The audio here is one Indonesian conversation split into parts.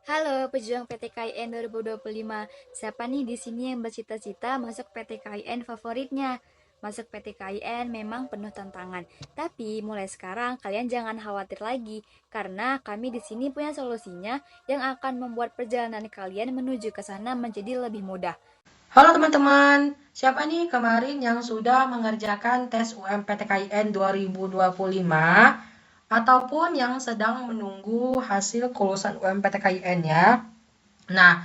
Halo pejuang PTKIN 2025. Siapa nih di sini yang bercita-cita masuk PTKIN favoritnya? Masuk PTKIN memang penuh tantangan, tapi mulai sekarang kalian jangan khawatir lagi karena kami di sini punya solusinya yang akan membuat perjalanan kalian menuju ke sana menjadi lebih mudah. Halo teman-teman, siapa nih kemarin yang sudah mengerjakan tes UMPTKIN 2025 ataupun yang sedang menunggu hasil kelulusan UMPTKIN ya? Nah,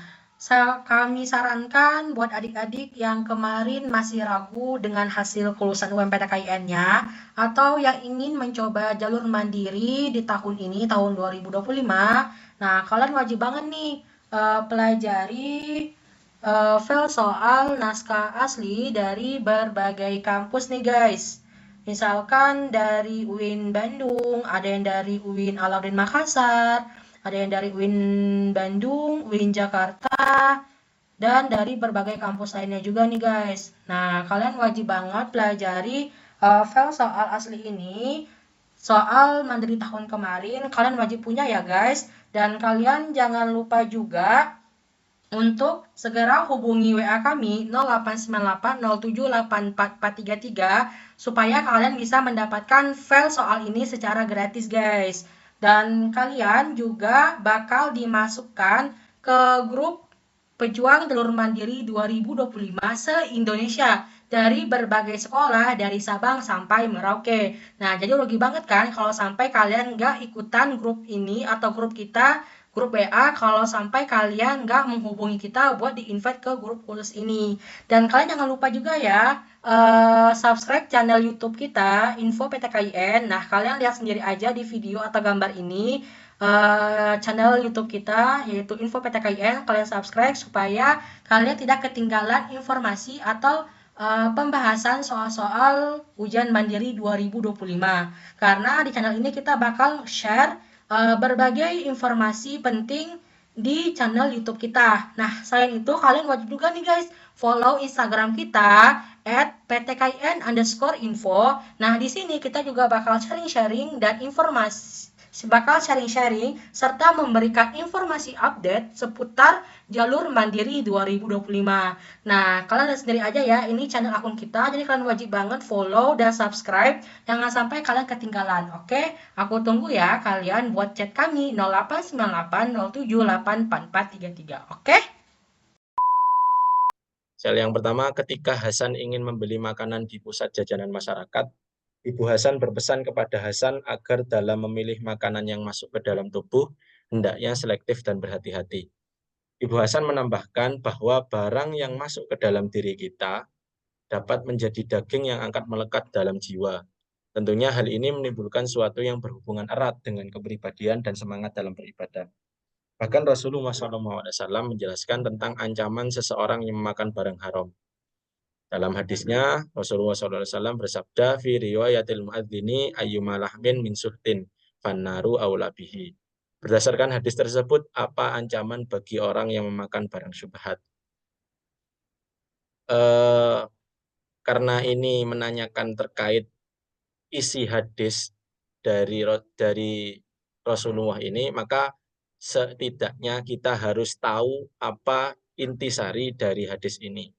kami sarankan buat adik-adik yang kemarin masih ragu dengan hasil kelulusan UMPTKIN-nya atau yang ingin mencoba jalur mandiri di tahun ini, tahun 2025. Nah, kalian wajib banget nih pelajari file soal naskah asli dari berbagai kampus nih guys. Misalkan dari UIN Bandung, ada yang dari UIN Alauddin Makassar, ada yang dari UIN Bandung, UIN Jakarta, dan dari berbagai kampus lainnya juga nih guys. Nah, kalian wajib banget pelajari file soal asli ini, soal mandiri tahun kemarin, kalian wajib punya ya guys. Dan kalian jangan lupa juga untuk segera hubungi WA kami 089807844433 supaya kalian bisa mendapatkan file soal ini secara gratis guys. Dan kalian juga bakal dimasukkan ke grup Pejuang Jalur Mandiri 2025 se-Indonesia dari berbagai sekolah dari Sabang sampai Merauke. Nah, jadi rugi banget kan kalau sampai kalian nggak ikutan grup ini atau grup kita, grup WA, kalau sampai kalian nggak menghubungi kita buat di-invite ke grup khusus ini. Dan kalian jangan lupa juga ya, subscribe channel YouTube kita, Info PTKIN. Nah, kalian lihat sendiri aja di video atau gambar ini, channel YouTube kita yaitu Info PTKIN, kalian subscribe supaya kalian tidak ketinggalan informasi atau pembahasan soal-soal ujian mandiri 2025. Karena di channel ini kita bakal share berbagai informasi penting di channel YouTube kita. Nah, selain itu kalian wajib juga nih guys follow Instagram kita @ptkn_info. Nah, di sini kita juga bakal sharing-sharing dan sharing-sharing serta memberikan informasi update seputar jalur mandiri 2025. Nah, kalian lihat sendiri aja ya, ini channel akun kita, jadi kalian wajib banget follow dan subscribe, jangan sampai kalian ketinggalan, oke? Aku tunggu ya kalian buat chat kami 089807844433, oke? Sel yang pertama, ketika Hasan ingin membeli makanan di pusat jajanan masyarakat, Ibu Hasan berpesan kepada Hasan agar dalam memilih makanan yang masuk ke dalam tubuh, hendaknya selektif dan berhati-hati. Ibu Hasan menambahkan bahwa barang yang masuk ke dalam diri kita dapat menjadi daging yang akan melekat dalam jiwa. Tentunya hal ini menimbulkan suatu yang berhubungan erat dengan kepribadian dan semangat dalam beribadah. Bahkan Rasulullah SAW menjelaskan tentang ancaman seseorang yang memakan barang haram. Dalam hadisnya, Rasulullah SAW bersabda, fi riwayatil muadzini ayyuma lahmin min suhtin, fannaru aula bihi. Berdasarkan hadis tersebut, apa ancaman bagi orang yang memakan barang syubhat? Eh, karena ini menanyakan terkait isi hadis dari Rasulullah ini, maka setidaknya kita harus tahu apa intisari dari hadis ini.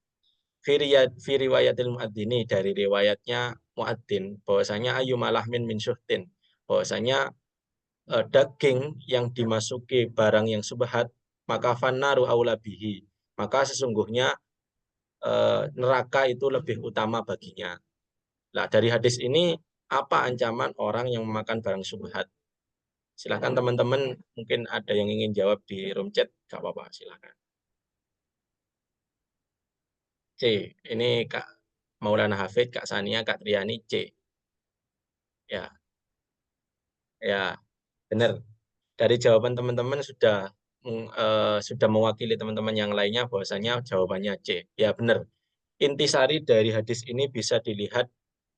Fi riwayatil muadzini, dari riwayatnya muadzin bahwasanya ayu malahmin min syuhtin, bahwasanya daging yang dimasuki barang yang subhat maka fannaru aula bihi, maka sesungguhnya neraka itu lebih utama baginya. Nah, dari hadis ini apa ancaman orang yang memakan barang subhat? Silahkan teman-teman, mungkin ada yang ingin jawab di room chat, gak apa-apa, silahkan. C, ini Kak Maulana Hafid, Kak Sania, Kak Triani, C. Ya, ya, benar. Dari jawaban teman-teman sudah mewakili teman-teman yang lainnya bahwasanya jawabannya C. Ya, benar. Intisari dari hadis ini bisa dilihat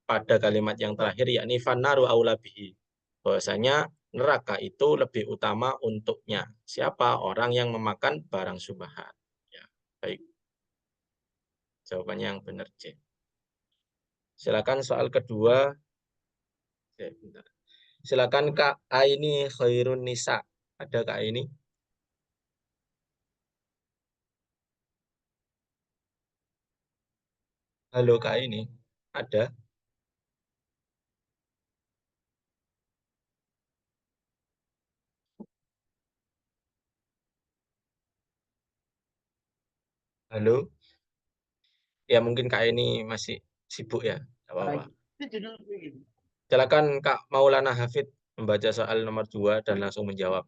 pada kalimat yang terakhir, yakni fannaru aula bihi. Bahwasanya neraka itu lebih utama untuknya. Siapa? Orang yang memakan barang subhat. Ya, baik. Jawabannya yang benar C. Silakan soal kedua. Bentar. Silakan Kak Aini Khairun Nisa. Ada Kak Aini? Halo Kak ini, ada? Halo? Ya mungkin Kak ini masih sibuk ya, nggak apa-apa. Silakan Kak Maulana Hafid membaca soal nomor 2 dan langsung menjawab.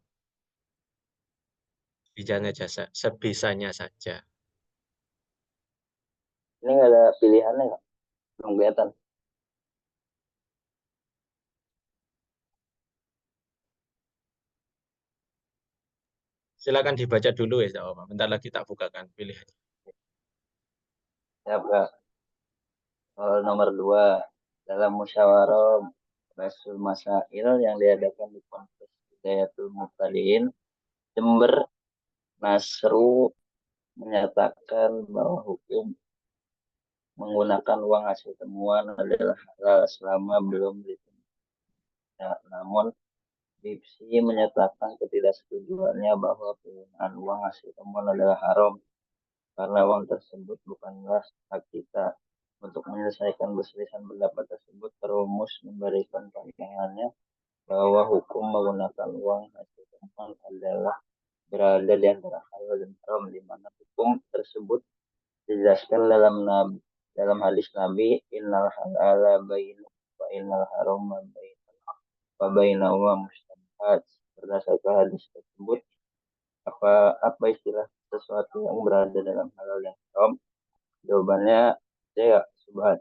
Bisanya jasa, sebisanya saja. Ini nggak ada pilihannya nggak? Belum kelihatan. Silakan dibaca dulu ya, nggak apa-apa. Bentar lagi tak bukakan pilihan. Ya, Kak. Soal nomor 2. Dalam musyawarah Rasul Masail yang diadakan di Ponpes Hidayatul Muhtadin, Jember, Nasru menyatakan bahwa hukum menggunakan uang hasil temuan adalah halal selama belum ditemukan. Ya, namun Lipsi menyatakan ketidaksetujuannya bahwa penggunaan uang hasil temuan adalah haram karena uang tersebut bukanlah hak kita. Untuk menyelesaikan perselisihan pendapat tersebut, Perumus memberikan pandangannya bahwa hukum menggunakan uang hasil temuan adalah berada di antara halal dan haram, di mana hukum tersebut dijelaskan dalam hadis Nabi, innal halala bayin wa innal harama bayin wa bainahuma mustabihat. Berdasarkan hadis tersebut, apa istilah sesuatu yang berada dalam halal dan haram? Jawabannya ya subhat.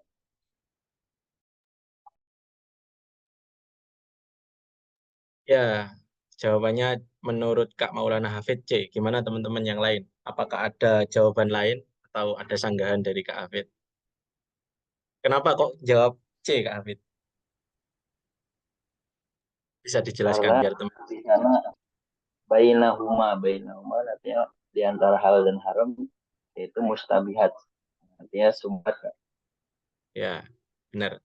Ya, jawabannya menurut Kak Maulana Hafid C. Gimana teman-teman yang lain? Apakah ada jawaban lain atau ada sanggahan dari Kak Hafid? Kenapa kok jawab C, Kak Hafid? Bisa dijelaskan Karena biar teman. di sana bainahuma artinya di antara halal dan haram yaitu mustabihat, artinya subhat. Ya, benar.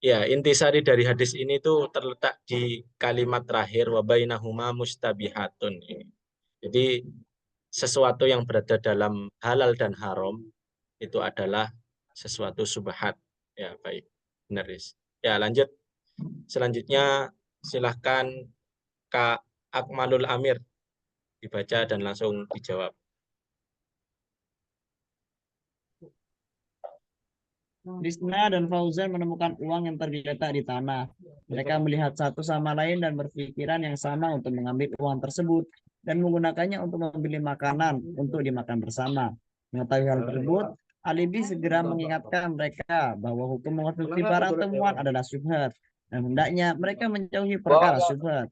Ya, intisari dari hadis ini tuh terletak di kalimat terakhir wa bainahuma mustabihatun. Jadi sesuatu yang berada dalam halal dan haram itu adalah sesuatu subhat. Ya, baik. Benar, Riz. Ya, lanjut. Selanjutnya silahkan Kak Akmalul Amir dibaca dan langsung dijawab. Lisna dan Fauzan menemukan uang yang tergeletak di tanah. Mereka melihat satu sama lain dan berpikiran yang sama untuk mengambil uang tersebut dan menggunakannya untuk membeli makanan untuk dimakan bersama. Mengetahui hal tersebut, Alibi segera mengingatkan mereka bahwa hukum mengonsumsi barang temuan adalah syubhat dan hendaknya mereka menjauhi perkara syubhat.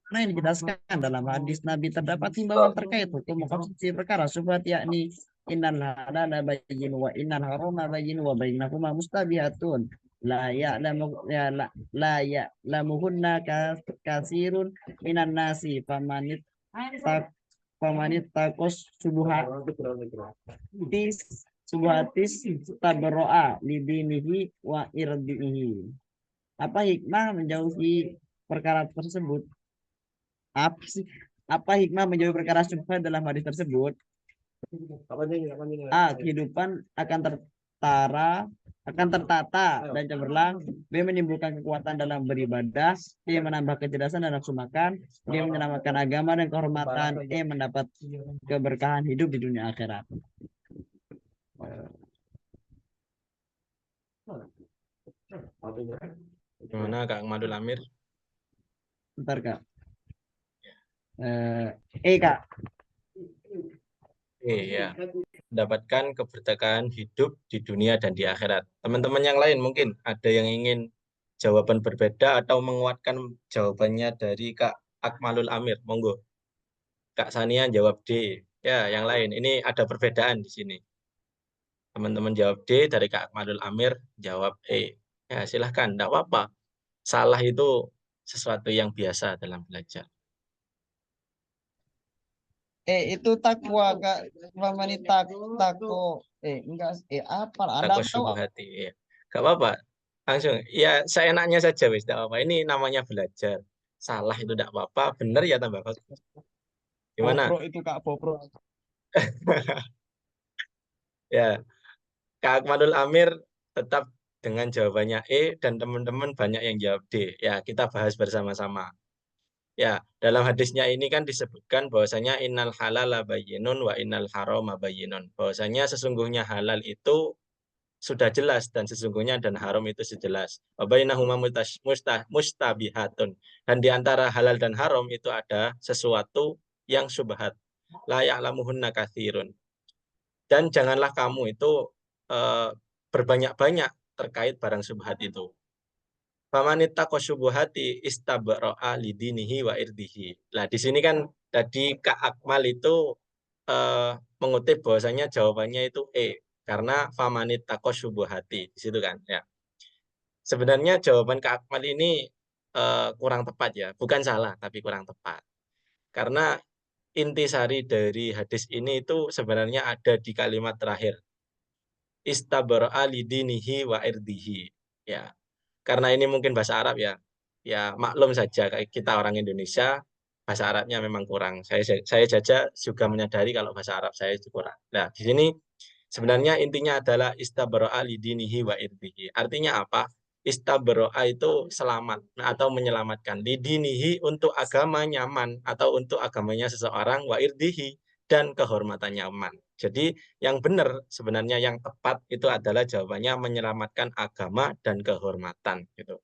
Karena yang dijelaskan dalam hadis Nabi terdapat himbauan terkait hukum mengkonsumsi perkara syubhat, yakni innal halala bayyin wa innal harama bayyin wa bainahuma mustabihatun la ya'lamu ya la ya'lamuhunna kasirun minan nasi famanit takos subuhatis tabarro'a lidinihi wa irdihi. Apa hikmah menjauhi perkara tersebut? Apa hikmah menjauhi perkara syubhat dalam hadis tersebut? A. Kehidupan akan tertata dan cemerlang. B. Menimbulkan kekuatan dalam beribadah. C. Menambah kecerdasan dan nafsu makan. D. Menyelamatkan agama dan kehormatan. E. Mendapat keberkahan hidup di dunia akhirat. Gimana Kak Akmalul Amir? Bentar, Kak. Kak. Iya, mendapatkan keberkahan hidup di dunia dan di akhirat. Teman-teman yang lain mungkin ada yang ingin jawaban berbeda atau menguatkan jawabannya dari Kak Akmalul Amir. Monggo. Kak Sania jawab D. Ya, yang lain. Ini ada perbedaan di sini. Teman-teman jawab D, dari Kak Akmalul Amir jawab E. Ya, silahkan. Tidak apa-apa. Salah itu sesuatu yang biasa dalam belajar. Itu takwa, Kak. Famani tako. Enggak. Apa? Anda Takwa tahu? syubhati. Ya. Gak apa-apa. Langsung. Ya, seenaknya saja, wis. Tidak apa-apa. Ini namanya belajar. Salah itu tidak apa-apa. Benar ya tambah bagus. Gimana? Bopro itu, Kak. Bopro. Ya. Kak Akmalul Amir tetap dengan jawabannya E dan teman-teman banyak yang jawab D. Ya, kita bahas bersama-sama. Ya, dalam hadisnya ini kan disebutkan bahwasanya innal halala bayyinun wa innal harama bayyinun. Bahwasanya sesungguhnya halal itu sudah jelas dan sesungguhnya dan haram itu sejelas. Wa bainahuma mustabihatun. Dan di antara halal dan haram itu ada sesuatu yang syubhat. La ya'lamuhunna katsirun. Dan janganlah kamu itu berbanyak-banyak terkait barang syubhat itu. Famanita kosyubuhati istabro'a lidinihi wa irdihi. Nah, di sini kan tadi Kak Akmal itu mengutip bahwasanya jawabannya itu E. Karena famanita kosyubuhati. Di situ kan, ya. Sebenarnya jawaban Kak Akmal ini kurang tepat ya. Bukan salah, tapi kurang tepat. Karena intisari dari hadis ini itu sebenarnya ada di kalimat terakhir. Istabro'a lidinihi wa irdihi. Ya, karena ini mungkin bahasa Arab ya. Ya maklum saja kita orang Indonesia bahasa Arabnya memang kurang. Saya jaja juga menyadari kalau bahasa Arab saya itu kurang. Nah, di sini sebenarnya intinya adalah istabro'a lidinihi wa irdihi. Artinya apa? Istabro'a itu selamat atau menyelamatkan. Lidinihi untuk agama nyaman atau untuk agamanya seseorang, wa irdihi dan kehormatannya aman. Jadi yang benar sebenarnya yang tepat itu adalah jawabannya menyelamatkan agama dan kehormatan gitu.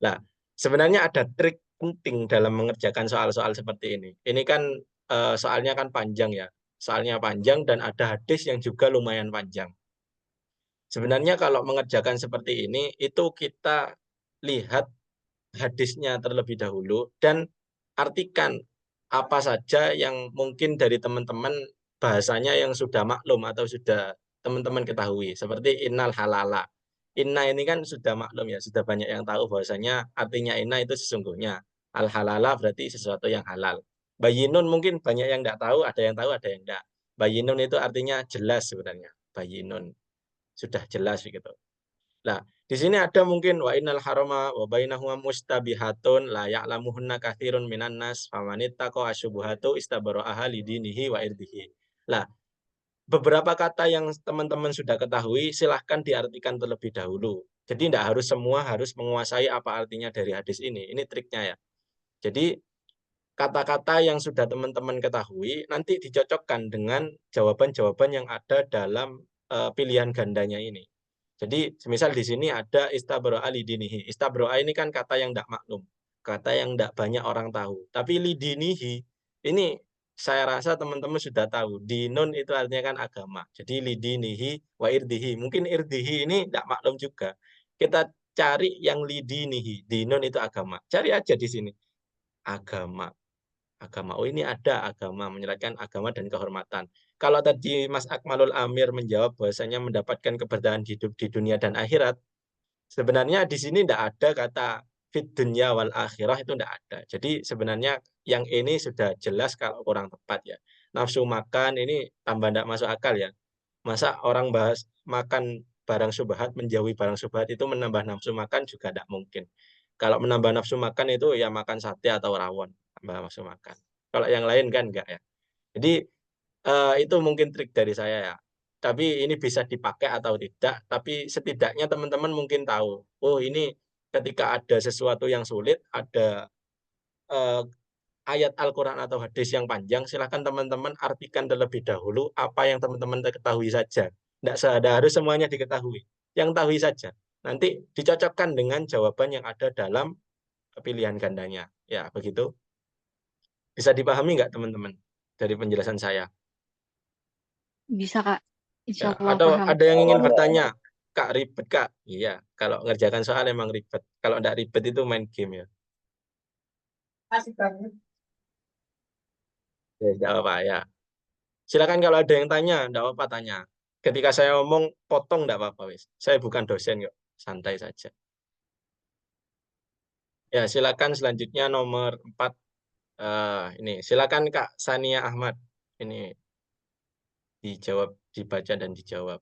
Nah, sebenarnya ada trik penting dalam mengerjakan soal-soal seperti ini. Ini kan soalnya kan panjang ya. Soalnya panjang dan ada hadis yang juga lumayan panjang. Sebenarnya kalau mengerjakan seperti ini itu kita lihat hadisnya terlebih dahulu dan artikan apa saja yang mungkin dari teman-teman bahasanya yang sudah maklum atau sudah teman-teman ketahui. Seperti innal halala. Inna ini kan sudah maklum ya, sudah banyak yang tahu bahwasanya artinya inna itu sesungguhnya. Al halala berarti sesuatu yang halal. Bayinun mungkin banyak yang tidak tahu, ada yang tahu, ada yang tidak. Bayinun itu artinya jelas sebenarnya. Bayinun. Sudah jelas begitu. Nah, di sini ada mungkin wa innal harama wa bainahuma mustabihatun la ya'lamuhunna katsirun minan nas famanittaqa asyubuhatu istabara'aha lidinihi wa irdihi. Nah, beberapa kata yang teman-teman sudah ketahui silahkan diartikan terlebih dahulu. Jadi tidak harus semua harus menguasai apa artinya dari hadis ini. Ini triknya ya. Jadi kata-kata yang sudah teman-teman ketahui nanti dicocokkan dengan jawaban-jawaban yang ada dalam pilihan gandanya ini. Jadi semisal di sini ada istabro'a lidinihi. Istabro'a ini kan kata yang tidak maklum. Kata yang tidak banyak orang tahu. Tapi lidinihi ini saya rasa teman-teman sudah tahu. Dinun itu artinya kan agama. Jadi lidinihi wa irdihi. Mungkin irdihi ini tidak maklum juga. Kita cari yang lidinihi. Dinun itu agama. Cari aja di sini. Agama. Agama. Oh ini ada agama. Menyerahkan agama dan kehormatan. Kalau tadi Mas Akmalul Amir menjawab bahwasanya mendapatkan keberkahan hidup di dunia dan akhirat, sebenarnya di sini tidak ada kata fit dunya wal akhirah itu tidak ada. Jadi sebenarnya yang ini sudah jelas kalau kurang tepat ya. Nafsu makan ini tambah tidak masuk akal ya. Masa orang bahas makan barang syubhat, menjauhi barang syubhat itu menambah nafsu makan juga tidak mungkin. Kalau menambah nafsu makan itu ya makan sate atau rawon, tambah nafsu makan. Kalau yang lain kan enggak ya. Jadi itu mungkin trik dari saya ya. Tapi ini bisa dipakai atau tidak, tapi setidaknya teman-teman mungkin tahu, oh ini ketika ada sesuatu yang sulit, ada eh, ayat Al-Quran atau hadis yang panjang, silahkan teman-teman artikan terlebih dahulu apa yang teman-teman ketahui saja. Tidak harus semuanya diketahui. Yang tahu saja. Nanti dicocokkan dengan jawaban yang ada dalam pilihan gandanya. Ya, begitu. Bisa dipahami nggak teman-teman dari penjelasan saya? Bisa, Kak. Ya, Insya Allah atau paham. ada yang ingin Paham, bertanya, Kak ribet Kak? Iya, kalau ngerjakan soal emang ribet. Kalau enggak ribet itu main game ya. Asik banget. Ya, enggak apa ya. Silakan kalau ada yang tanya, enggak apa-apa tanya. Ketika saya ngomong potong enggak apa-apa wis. Saya bukan dosen kok, santai saja. Ya, silakan selanjutnya nomor 4. Ini silakan Kak Sania Ahmad. Ini dijawab, dibaca dan dijawab.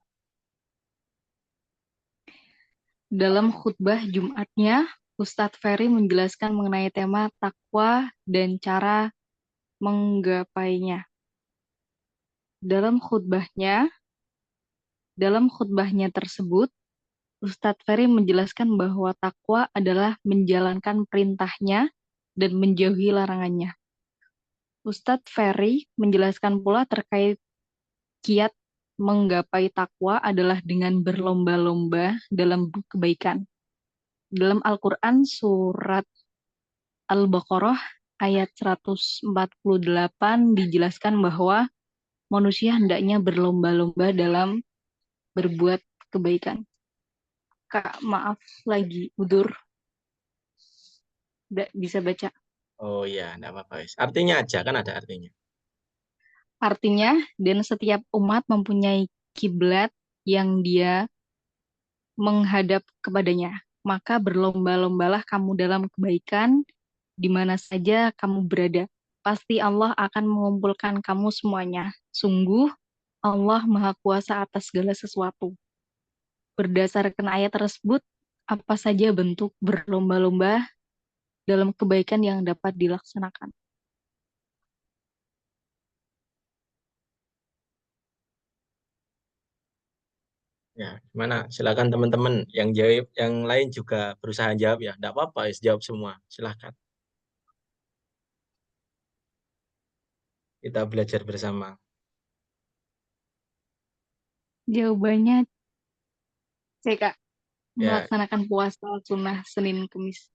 Dalam khutbah Jumatnya, Ustadz Ferry menjelaskan mengenai tema takwa dan cara menggapainya. Dalam khutbahnya, Dalam khutbahnya tersebut, Ustadz Ferry menjelaskan bahwa takwa adalah menjalankan perintahnya dan menjauhi larangannya. Ustadz Ferry menjelaskan pula terkait kiat menggapai takwa adalah dengan berlomba-lomba dalam kebaikan. Dalam Al-Quran surat Al-Baqarah ayat 148 dijelaskan bahwa manusia hendaknya berlomba-lomba dalam berbuat kebaikan. Kak, maaf lagi udur. Nggak bisa baca. Oh iya, enggak apa-apa. Wis. Artinya aja, kan ada artinya. Artinya, dan setiap umat mempunyai kiblat yang dia menghadap kepadanya. Maka berlomba-lombalah kamu dalam kebaikan di mana saja kamu berada. Pasti Allah akan mengumpulkan kamu semuanya. Sungguh, Allah Maha Kuasa atas segala sesuatu. Berdasarkan ayat tersebut, apa saja bentuk berlomba-lomba dalam kebaikan yang dapat dilaksanakan? Ya, gimana? Silakan teman-teman yang jawab, yang lain juga berusaha jawab ya. Enggak apa-apa, wis, jawab semua. Silakan. Kita belajar bersama. Jawabannya C, Kak. Ya, Melaksanakan puasa sunnah Senin Kemis.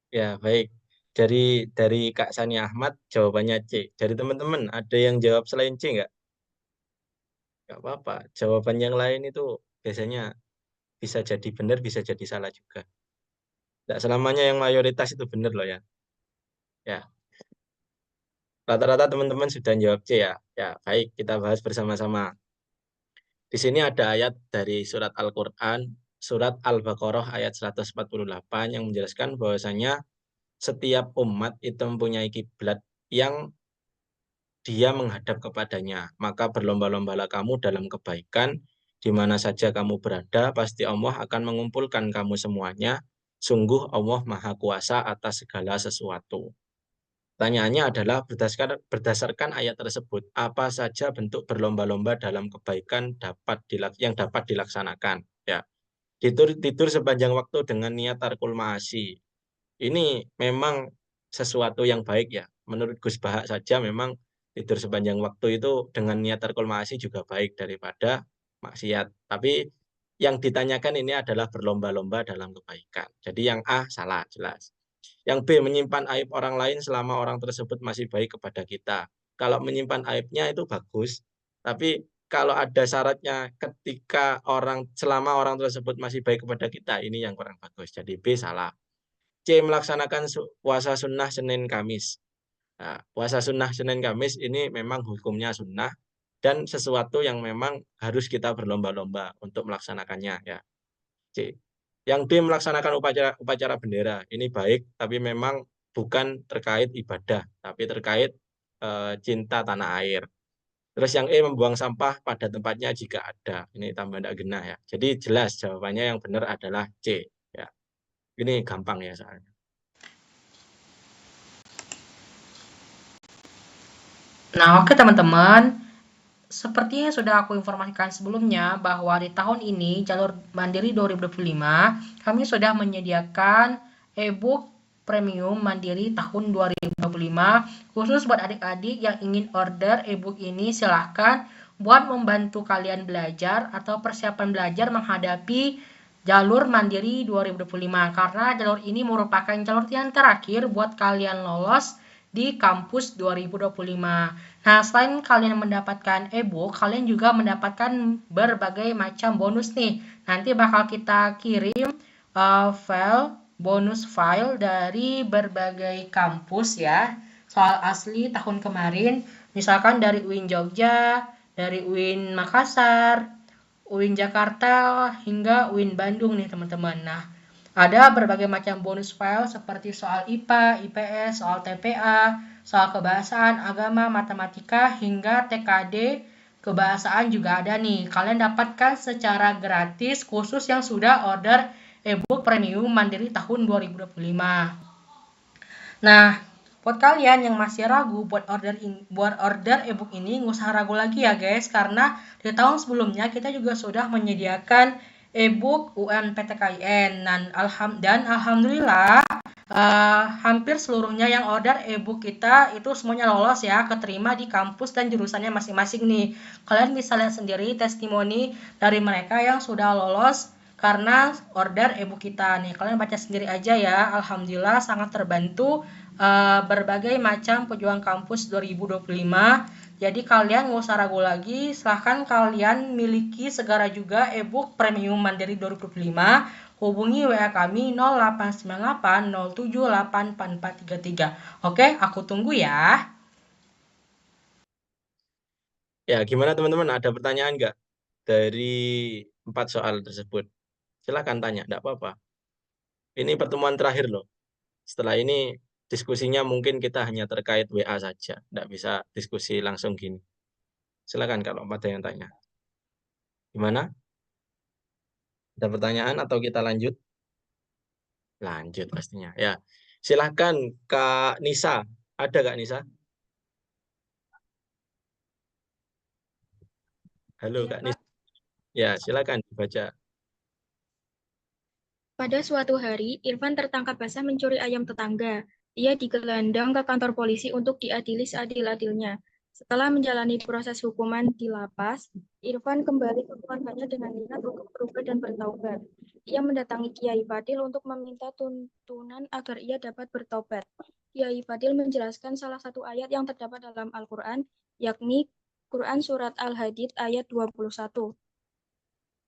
ya baik. Dari Kak Sani Ahmad jawabannya C. Dari teman-teman ada yang jawab selain C enggak? Enggak apa-apa. Jawaban yang lain itu biasanya bisa jadi benar, bisa jadi salah juga. Enggak selamanya yang mayoritas itu benar loh ya. Ya, rata-rata teman-teman sudah jawab C ya. Ya, baik, kita bahas bersama-sama. Di sini ada ayat dari surat Al-Quran, surat Al-Baqarah ayat 148 yang menjelaskan bahwasanya setiap umat itu mempunyai kiblat yang dia menghadap kepadanya. Maka berlomba-lombalah kamu dalam kebaikan, di mana saja kamu berada, pasti Allah akan mengumpulkan kamu semuanya. Sungguh Allah Maha Kuasa atas segala sesuatu. Pertanyaannya adalah berdasarkan ayat tersebut, apa saja bentuk berlomba-lomba dalam kebaikan yang dapat dilaksanakan? Ya, tidur sepanjang waktu dengan niat tarkul ma'asi. Ini memang sesuatu yang baik ya. Menurut Gus Bahak saja memang tidur sepanjang waktu itu dengan niat tarkul ma'asi juga baik daripada maksiat. Tapi yang ditanyakan ini adalah berlomba-lomba dalam kebaikan. Jadi yang A salah jelas. Yang B, menyimpan aib orang lain selama orang tersebut masih baik kepada kita. Kalau menyimpan aibnya itu bagus, tapi kalau ada syaratnya ketika selama orang tersebut masih baik kepada kita, ini yang kurang bagus. Jadi B salah. C, melaksanakan puasa sunnah Senin Kamis. Nah, puasa sunnah Senin Kamis ini memang hukumnya sunnah dan sesuatu yang memang harus kita berlomba-lomba untuk melaksanakannya ya. C. Yang D, melaksanakan upacara bendera. Ini baik, tapi memang bukan terkait ibadah, tapi terkait cinta tanah air. Terus yang E, membuang sampah pada tempatnya jika ada. Ini tambah tidak genah ya. Jadi jelas jawabannya yang benar adalah C. Ya. Ini gampang ya soalnya. Nah, oke teman-teman. Seperti yang sudah aku informasikan sebelumnya bahwa di tahun ini jalur Mandiri 2025 kami sudah menyediakan e-book premium Mandiri tahun 2025 khusus buat adik-adik yang ingin order e-book ini. Silahkan buat membantu kalian belajar atau persiapan belajar menghadapi jalur Mandiri 2025 karena jalur ini merupakan jalur yang terakhir buat kalian lolos di kampus 2025. Nah, selain kalian mendapatkan e-book, kalian juga mendapatkan berbagai macam bonus nih. Nanti bakal kita kirim bonus file dari berbagai kampus ya. Soal asli tahun kemarin, misalkan dari UIN Jogja, dari UIN Makassar, UIN Jakarta, hingga UIN Bandung nih teman-teman. Nah, ada berbagai macam bonus file seperti soal IPA, IPS, soal TPA, soal kebahasaan, agama, matematika, hingga TKD kebahasaan juga ada nih. Kalian dapatkan secara gratis khusus yang sudah order e-book premium Mandiri tahun 2025. Nah, Buat kalian yang masih ragu buat order ebook ini, nggak usah ragu lagi ya guys, karena di tahun sebelumnya kita juga sudah menyediakan ebook UMPTKIN dan alhamdulillah hampir seluruhnya yang order ebook kita itu semuanya lolos ya, keterima di kampus dan jurusannya masing-masing nih. Kalian bisa lihat sendiri testimoni dari mereka yang sudah lolos karena order ebook kita nih. Kalian baca sendiri aja ya. Alhamdulillah sangat terbantu berbagai macam pejuang kampus 2025. Jadi kalian nggak usah ragu lagi, silahkan kalian miliki segera juga ebook Premium Mandiri 2025. Hubungi WA kami 089807844433. Oke, aku tunggu ya. Ya, gimana teman-teman? Ada pertanyaan nggak dari 4 soal tersebut? Silakan tanya, enggak apa-apa. Ini pertemuan terakhir loh. Setelah ini diskusinya mungkin kita hanya terkait WA saja, enggak bisa diskusi langsung gini. Silakan kalau ada yang tanya. Gimana? Ada pertanyaan atau kita lanjut? Lanjut pastinya. Ya, silakan Kak Nisa. Ada Kak Nisa? Halo Kak Nisa. Ya, silakan dibaca. Pada suatu hari, Irfan tertangkap basah mencuri ayam tetangga. Ia digelandang ke kantor polisi untuk diadili seadil-adilnya. Setelah menjalani proses hukuman di lapas, Irfan kembali ke keluarganya dengan niat untuk berubah dan bertaubat. Ia mendatangi Kiai Fadil untuk meminta tuntunan agar ia dapat bertobat. Kiai Fadil menjelaskan salah satu ayat yang terdapat dalam Al-Quran, yakni Quran Surat Al-Hadid ayat 21.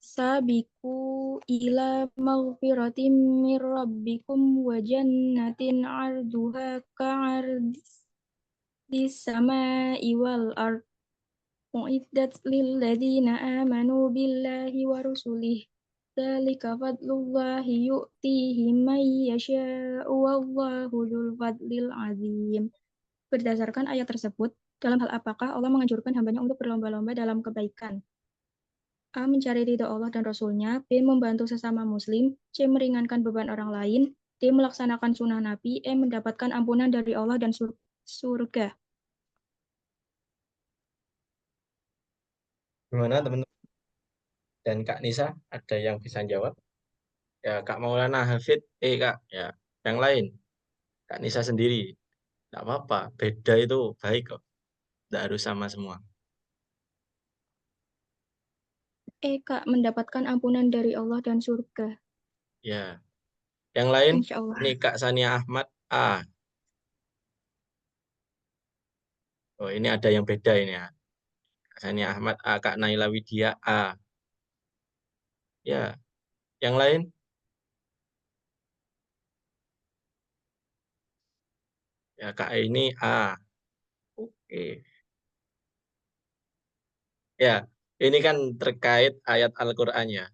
Sabiqu ila maghfiratin min rabbikum wa jannatin 'arduha ka'ardis samai wal ard uiddat lil ladzina amanu billahi wa rusulih dzalika fadlullahi yu'tihi may yasha'u wallahu dzul fadlil azim. Berdasarkan ayat tersebut, dalam hal apakah Allah menganjurkan hambanya untuk berlomba-lomba dalam kebaikan? A. Mencari ridho Allah dan Rasul-Nya. B. Membantu sesama Muslim. C. Meringankan beban orang lain. D. Melaksanakan sunnah Nabi. E. Mendapatkan ampunan dari Allah dan surga. Gimana teman-teman? Dan Kak Nisa, ada yang bisa jawab? Ya, Kak Maulana Hafid, Kak, ya, yang lain. Kak Nisa sendiri, enggak apa-apa. Beda itu baik kok. Enggak harus sama semua. E. Kak, mendapatkan ampunan dari Allah dan surga. Ya. Yang lain, Insya Allah. ini Kak Sania Ahmad, A. Oh, ini ada yang beda ini ya. Kak Sania Ahmad A, Kak Naila Widya A. Ya. Yang lain? Ya, Kak ini A. Oke. Ya, ini kan terkait ayat Al-Qur'an ya.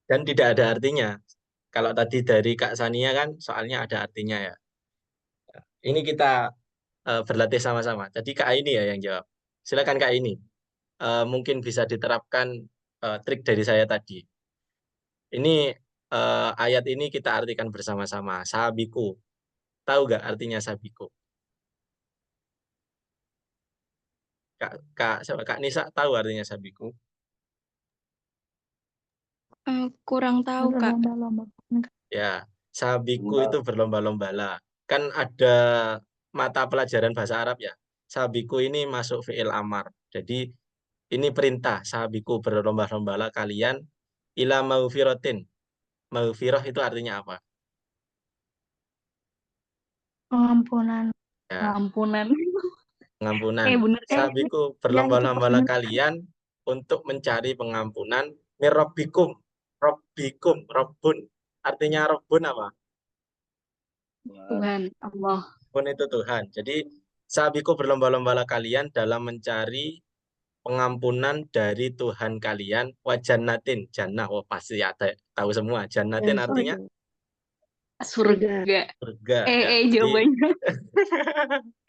Dan tidak ada artinya. Kalau tadi dari Kak Sania kan soalnya ada artinya ya. Ini kita berlatih sama-sama. Jadi Kak ini ya yang jawab. Silakan Kak ini. Mungkin bisa diterapkan trik dari saya tadi. Ini ayat ini kita artikan bersama-sama. Sabiku. Tahu nggak artinya sabiku? Kak Nisa tahu artinya sabiku? Kurang tahu, Kak. Ya, sabiku itu berlomba-lombalah. Kan ada mata pelajaran bahasa Arab ya. Sabiku ini masuk fi'il amar. Jadi ini perintah, sabiku berlomba-lombalah kalian ila maufirotin. Maufirah itu artinya apa? Pengampunan. Ya, Pengampunan. pengampunan. Bener. Sabiku Ya, berlomba-lombalah itu kalian untuk mencari pengampunan mirrabbikum. Rabbikum, Rabbun. Artinya Rabbun apa? Tuhan, Allah. Rabbun itu Tuhan. Jadi sabiku berlomba-lombalah kalian dalam mencari pengampunan dari Tuhan kalian wajannatin. Jannah, oh pasti ada tahu semua. Jannatin artinya Surga. surga. Ya. Jawabannya.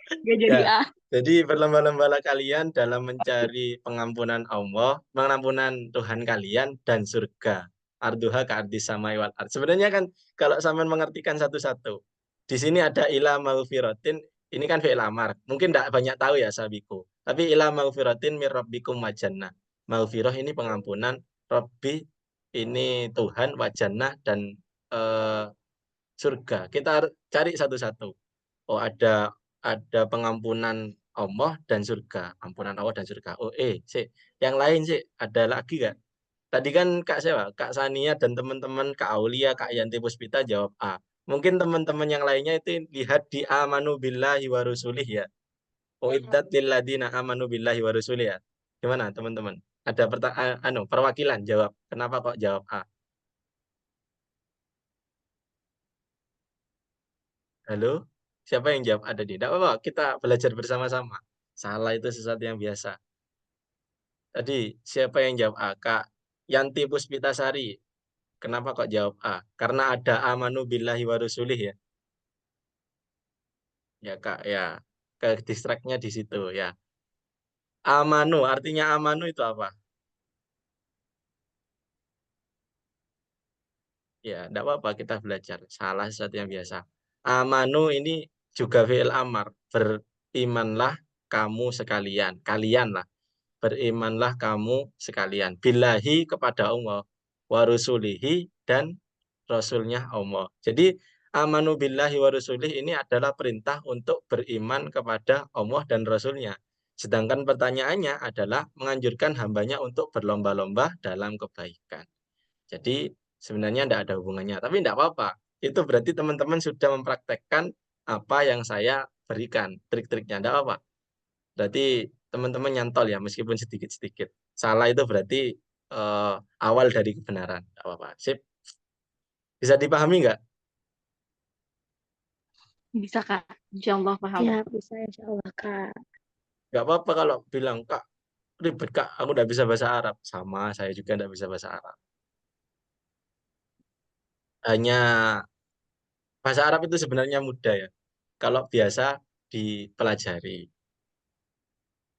Gak jadi Ya, A. jadi berlomba-lombalah kalian dalam mencari pengampunan Allah, pengampunan Tuhan kalian dan surga. Arduha ka'ardis samai wal ard. Sebenarnya kan kalau sampean mengartikan satu-satu, Di sini ada ila maghfiratin, ini kan fi'il amar. Mungkin tidak banyak tahu ya sabiku. Tapi ila maghfiratin mir rabbikum wa jannah. Maghfirah ini pengampunan, Rabbi ini Tuhan, wa jannah dan surga. Kita cari satu-satu. Oh, ada pengampunan Allah dan surga. Ampunan Allah dan surga. Oh, sih. Yang lain sih, ada lagi nggak? Tadi kan Kak Sewa, Kak Sania dan teman-teman Kak Aulia, Kak Yanti Puspita jawab A. Mungkin teman-teman yang lainnya itu lihat di amanu billahi wa rusulih ya. Uiddat lilladina amanu billahi wa rusulih ya. Gimana teman-teman? Ada perwakilan jawab. Kenapa kok jawab A? Halo? Siapa yang jawab ada di? Tidak apa-apa, kita belajar bersama-sama. Salah itu sesuatu yang biasa. Tadi siapa yang jawab A? Kak Yanti Puspitasari. Kenapa kok jawab A? Karena ada amanu billahi wa rusulih ya. Ya Kak, ya. Ke distraknya di situ ya. Amanu, artinya amanu itu apa? Ya, tidak apa-apa kita belajar. Salah sesuatu yang biasa. Amanu ini juga fi'il amar. Berimanlah kamu sekalian. Kalian lah. Berimanlah kamu sekalian. Billahi kepada Allah. Wa rusulihi dan Rasulnya Allah. Jadi amanu billahi wa rusulih ini adalah perintah untuk beriman kepada Allah dan Rasulnya. Sedangkan pertanyaannya adalah menganjurkan hambanya untuk berlomba-lomba dalam kebaikan. Jadi sebenarnya tidak ada hubungannya. Tapi tidak apa-apa. Itu berarti teman-teman sudah mempraktekkan apa yang saya berikan. Trik-triknya tidak apa-apa. Berarti teman-teman nyantol ya meskipun sedikit-sedikit. Salah itu berarti awal dari kebenaran. Tidak apa-apa. Sip. Bisa dipahami nggak? Bisa, Kak. Insyaallah paham. Ya, bisa insya Allah, Kak. Nggak apa-apa kalau bilang, Kak, ribet Kak, aku nggak bisa bahasa Arab. Sama, saya juga nggak bisa bahasa Arab. Hanya bahasa Arab itu sebenarnya mudah ya. Kalau biasa dipelajari.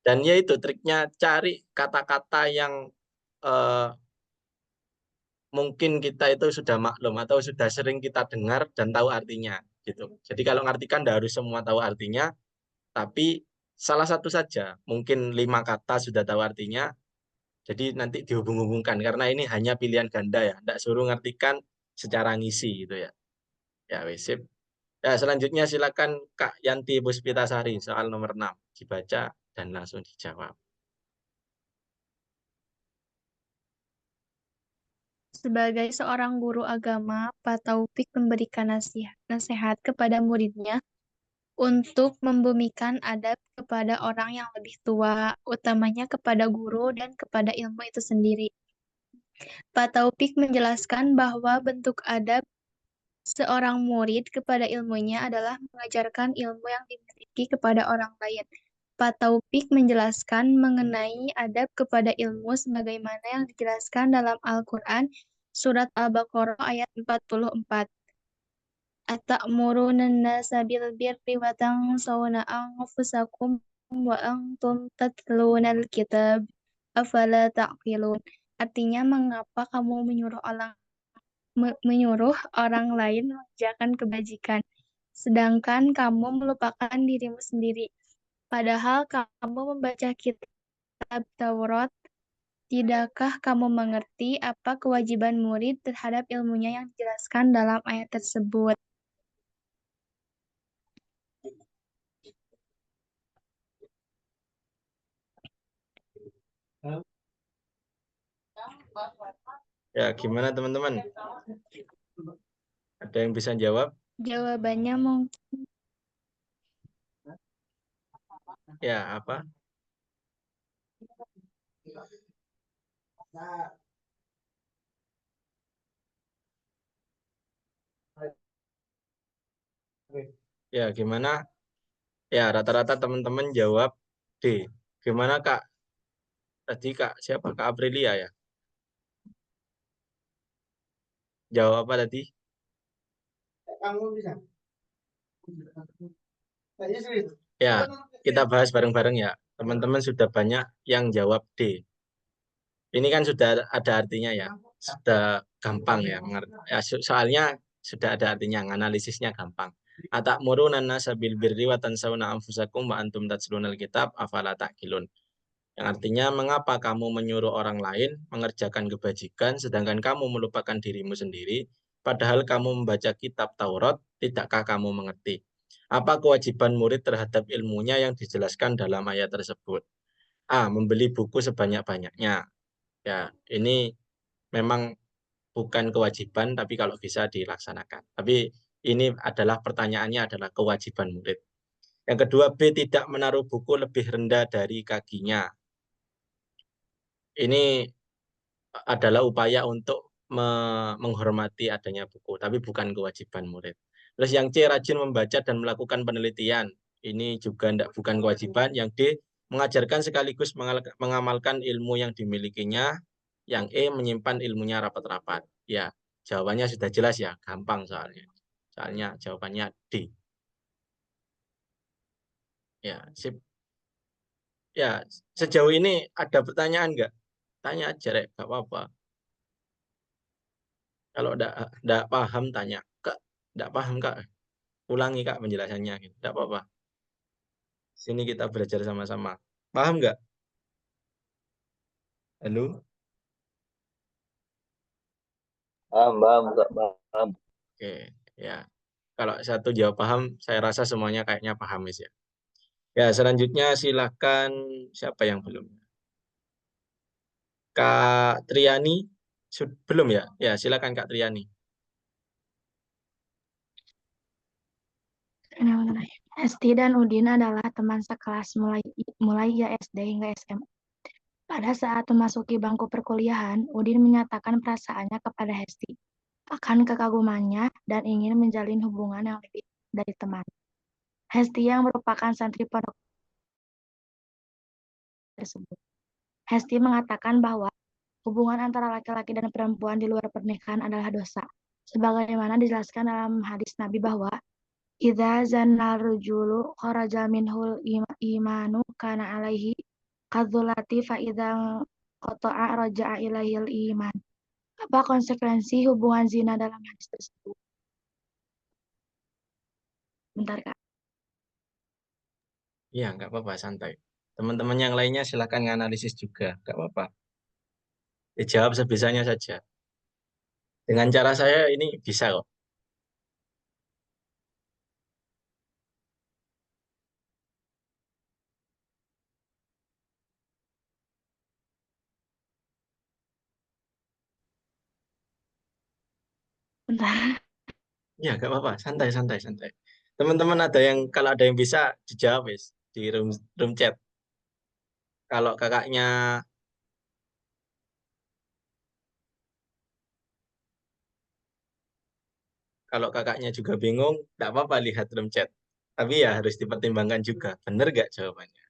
Dan ya itu triknya cari kata-kata yang eh, mungkin kita itu sudah maklum atau sudah sering kita dengar dan tahu artinya gitu. Jadi kalau ngartikan tidak harus semua tahu artinya, tapi salah satu saja. Mungkin 5 kata sudah tahu artinya, jadi nanti dihubung-hubungkan karena ini hanya pilihan ganda ya, tidak suruh ngartikan secara ngisi gitu ya. Ya wes, sip. Ya selanjutnya silakan Kak Yanti Puspitasari soal nomor 6 dibaca dan langsung dijawab. Sebagai seorang guru agama, Pak Taufik memberikan nasihat kepada muridnya untuk membumikan adab kepada orang yang lebih tua, utamanya kepada guru dan kepada ilmu itu sendiri. Pak Taufik menjelaskan bahwa bentuk adab seorang murid kepada ilmunya adalah mengajarkan ilmu yang dimiliki kepada orang lain. Pak Taufik menjelaskan mengenai adab kepada ilmu sebagaimana yang dijelaskan dalam Al-Quran Surat Al-Baqarah ayat 44. Atamuruna an-nasa bil birri wa tansawna anfusakum wa antum tatluna al-kitab afala ta'qilun. Artinya, mengapa kamu menyuruh orang lain mengerjakan kebajikan, sedangkan kamu melupakan dirimu sendiri. Padahal kamu membaca kitab Taurat, tidakkah kamu mengerti apa kewajiban murid terhadap ilmunya yang dijelaskan dalam ayat tersebut? Ya, gimana teman-teman? Ada yang bisa jawab? Jawabannya mungkin Ya, apa? Ya, gimana? Ya, rata-rata teman-teman jawab D. Gimana Kak? Tadi Kak, siapa? Kak Aprilia ya? Jawab apa tadi? Ya, kita bahas bareng-bareng ya. Teman-teman sudah banyak yang jawab D. Ini kan sudah ada artinya ya. Sudah gampang ya. Soalnya sudah ada artinya, analisisnya gampang. Atakmuruna an-nasa bil birri wa tansawna anfusakum wa antum tatlunal kitab afala ta'qilun. Yang artinya, mengapa kamu menyuruh orang lain mengerjakan kebajikan sedangkan kamu melupakan dirimu sendiri, padahal kamu membaca kitab Taurat, tidakkah kamu mengerti? Apa kewajiban murid terhadap ilmunya yang dijelaskan dalam ayat tersebut? A. Membeli buku sebanyak-banyaknya. Ya, ini memang bukan kewajiban, tapi kalau bisa dilaksanakan. Tapi ini adalah pertanyaannya adalah kewajiban murid. Yang kedua, B. Tidak menaruh buku lebih rendah dari kakinya. Ini adalah upaya untuk menghormati adanya buku, tapi bukan kewajiban murid. Terus yang C, rajin membaca dan melakukan penelitian. Ini juga bukan kewajiban. Yang D, mengajarkan sekaligus mengamalkan ilmu yang dimilikinya. Yang E, menyimpan ilmunya rapat-rapat. Ya, jawabannya sudah jelas ya, gampang soalnya. Soalnya jawabannya D. Ya, sip. Ya, sejauh ini ada pertanyaan nggak? Tanya aja, Rek, nggak apa-apa. Kalau enggak paham, tanya. Kak, enggak paham, Kak. Ulangi, Kak, penjelasannya. Enggak apa-apa. Sini kita belajar sama-sama. Paham nggak? Halo? Paham, paham, Kak, paham. Oke, ya. Kalau satu jawab paham, saya rasa semuanya kayaknya paham, Miss, ya. Ya, selanjutnya silakan siapa yang belum? Kak Triani, belum ya? Ya, silakan Kak Triani. Hesti dan Udin adalah teman sekelas mulai ya SD hingga SMA. Pada saat memasuki bangku perkuliahan, Udin menyatakan perasaannya kepada Hesti akan kekagumannya dan ingin menjalin hubungan yang lebih dari teman. Hesti yang merupakan santri pondok tersebut. Hesti mengatakan bahwa hubungan antara laki-laki dan perempuan di luar pernikahan adalah dosa. Sebagaimana dijelaskan dalam hadis Nabi bahwa idza zanal rajulu kharaja minhul imanu kana alaihi kadzulati fa idza qata'a raja'a ilaihil iman. Apa konsekuensi hubungan zina dalam hadis tersebut? Bentar, Kak. Ya, nggak apa-apa, santai. Teman-teman yang lainnya silakan nganalisis juga, nggak apa-apa. Dijawab sebisanya saja. Dengan cara saya ini bisa kok. Bentar. Ya, nggak apa-apa, santai, santai, santai. Teman-teman ada yang kalau ada yang bisa dijawab wis di room chat. Kalau kakaknya kalau kakaknya juga bingung, nggak apa-apa lihat room chat. Tapi ya harus dipertimbangkan juga. Bener nggak jawabannya?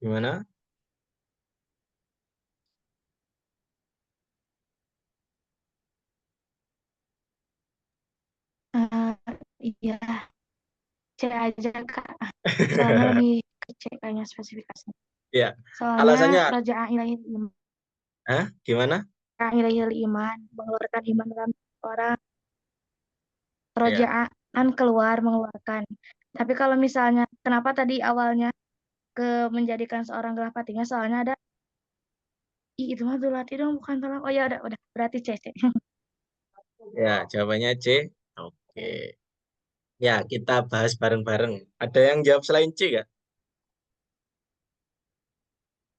Gimana? Iya, C aja, Kak. Soalnya lebih kecil kayaknya spesifikasinya. Ya, Soalnya alasannya, raja'ah ilahil iman, gimana? mengeluarkan iman dalam orang, Ya, roja'an keluar, mengeluarkan. Tapi kalau misalnya, kenapa tadi awalnya ke menjadikan seorang gelah patinya, soalnya ada, itu mah dulati dong, bukan tolak. Oh ya udah, berarti C, C. ya jawabannya C. Oke. Ya, kita bahas bareng-bareng. Ada yang jawab selain C nggak?